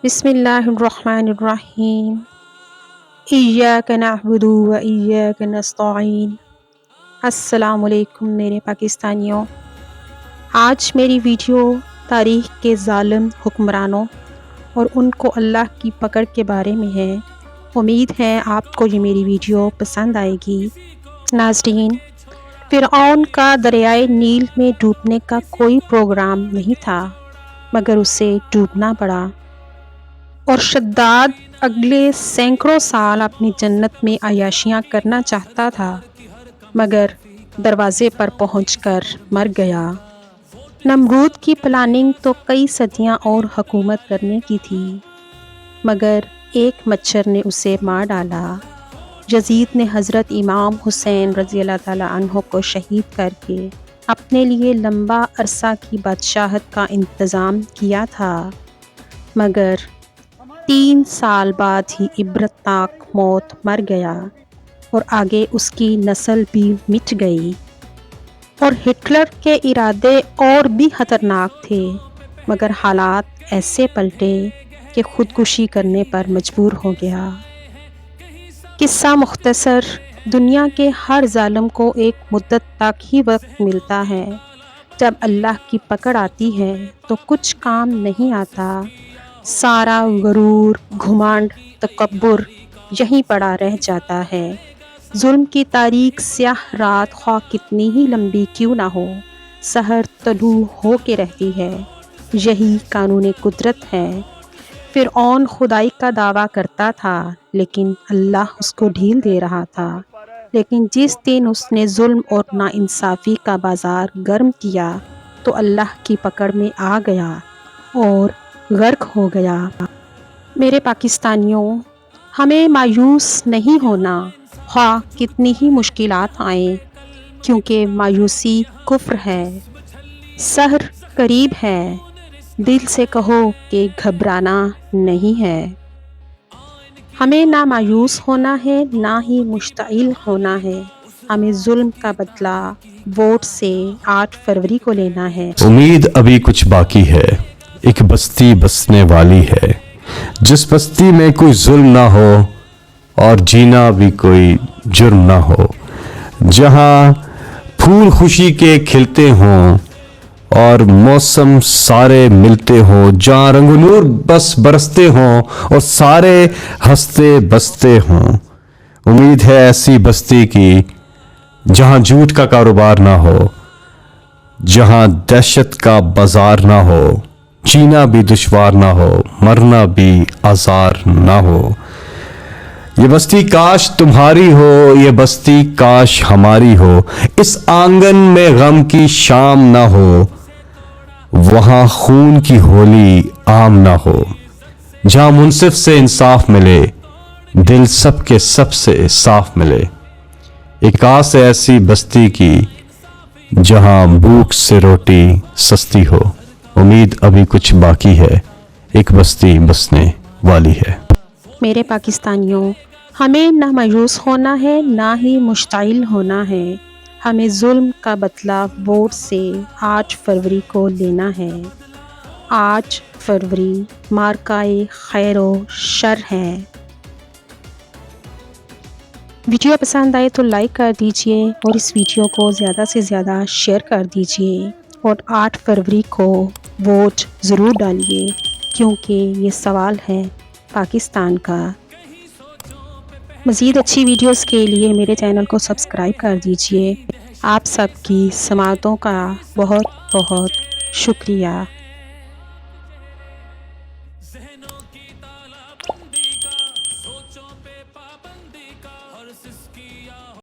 بسم اللہ الرحمن الرحیم ایاک نعبد و ایاک نستعین۔ السلام علیکم میرے پاکستانیوں، آج میری ویڈیو تاریخ کے ظالم حکمرانوں اور ان کو اللہ کی پکڑ کے بارے میں ہے۔ امید ہے آپ کو یہ میری ویڈیو پسند آئے گی۔ ناظرین، فرعون کا دریائے نیل میں ڈوبنے کا کوئی پروگرام نہیں تھا، مگر اسے ڈوبنا پڑا، اور شداد اگلے سینکڑوں سال اپنی جنت میں عیاشیاں کرنا چاہتا تھا، مگر دروازے پر پہنچ کر مر گیا۔ نمرود کی پلاننگ تو کئی صدیاں اور حکومت کرنے کی تھی، مگر ایک مچھر نے اسے مار ڈالا۔ یزید نے حضرت امام حسین رضی اللہ تعالیٰ عنہ کو شہید کر کے اپنے لیے لمبا عرصہ کی بادشاہت کا انتظام کیا تھا، مگر 3 سال بعد ہی عبرتناک موت مر گیا، اور آگے اس کی نسل بھی مٹ گئی۔ اور ہٹلر کے ارادے اور بھی خطرناک تھے، مگر حالات ایسے پلٹے کہ خودکشی کرنے پر مجبور ہو گیا۔ قصہ مختصر، دنیا کے ہر ظالم کو ایک مدت تک ہی وقت ملتا ہے، جب اللہ کی پکڑ آتی ہے تو کچھ کام نہیں آتا۔ سارا غرور، گھمنڈ، تکبر یہیں پڑا رہ جاتا ہے۔ ظلم کی تاریک سیاہ رات خواہ کتنی ہی لمبی کیوں نہ ہو، سحر طلوع ہو کے رہتی ہے۔ یہی قانون قدرت ہے۔ فرعون خدائی کا دعویٰ کرتا تھا، لیکن اللہ اس کو ڈھیل دے رہا تھا۔ لیکن جس دن اس نے ظلم اور ناانصافی کا بازار گرم کیا تو اللہ کی پکڑ میں آ گیا اور غرق ہو گیا۔ میرے پاکستانیوں، ہمیں مایوس نہیں ہونا، خواہ کتنی ہی مشکلات آئیں، کیونکہ مایوسی کفر ہے۔ سحر قریب ہے، دل سے کہو کہ گھبرانا نہیں ہے۔ ہمیں نہ مایوس ہونا ہے، نہ ہی مشتعل ہونا ہے۔ ہمیں ظلم کا بدلہ ووٹ سے 8 فروری کو لینا ہے۔ امید ابھی کچھ باقی ہے، ایک بستی بسنے والی ہے، جس بستی میں کوئی ظلم نہ ہو اور جینا بھی کوئی جرم نہ ہو، جہاں پھول خوشی کے کھلتے ہوں اور موسم سارے ملتے ہوں، جہاں رنگ و نور بس برستے ہوں اور سارے ہنستے بستے ہوں۔ امید ہے ایسی بستی کی جہاں جھوٹ کا کاروبار نہ ہو، جہاں دہشت کا بازار نہ ہو، جینا بھی دشوار نہ ہو، مرنا بھی آزار نہ ہو۔ یہ بستی کاش تمہاری ہو، یہ بستی کاش ہماری ہو۔ اس آنگن میں غم کی شام نہ ہو، وہاں خون کی ہولی عام نہ ہو، جہاں منصف سے انصاف ملے، دل سب کے سب سے صاف ملے۔ ایک آس ہے ایسی بستی کی جہاں بھوک سے روٹی سستی ہو۔ امید ابھی کچھ باقی ہے، ایک بستی بسنے والی ہے۔ میرے پاکستانیوں، ہمیں نہ مایوس ہونا ہے، نہ ہی مشتعل ہونا ہے۔ ہمیں ظلم کا بدلہ ووٹ سے 8 فروری کو لینا ہے۔ 8 فروری مارکائے خیر و شر ہے۔ ویڈیو پسند آئے تو لائک کر دیجئے اور اس ویڈیو کو زیادہ سے زیادہ شیئر کر دیجئے، اور 8 فروری کو ووٹ ضرور ڈالیے، کیونکہ یہ سوال ہے پاکستان کا۔ مزید اچھی ویڈیوز کے لیے میرے چینل کو سبسکرائب کر دیجئے۔ آپ سب کی سماعتوں کا بہت بہت شکریہ۔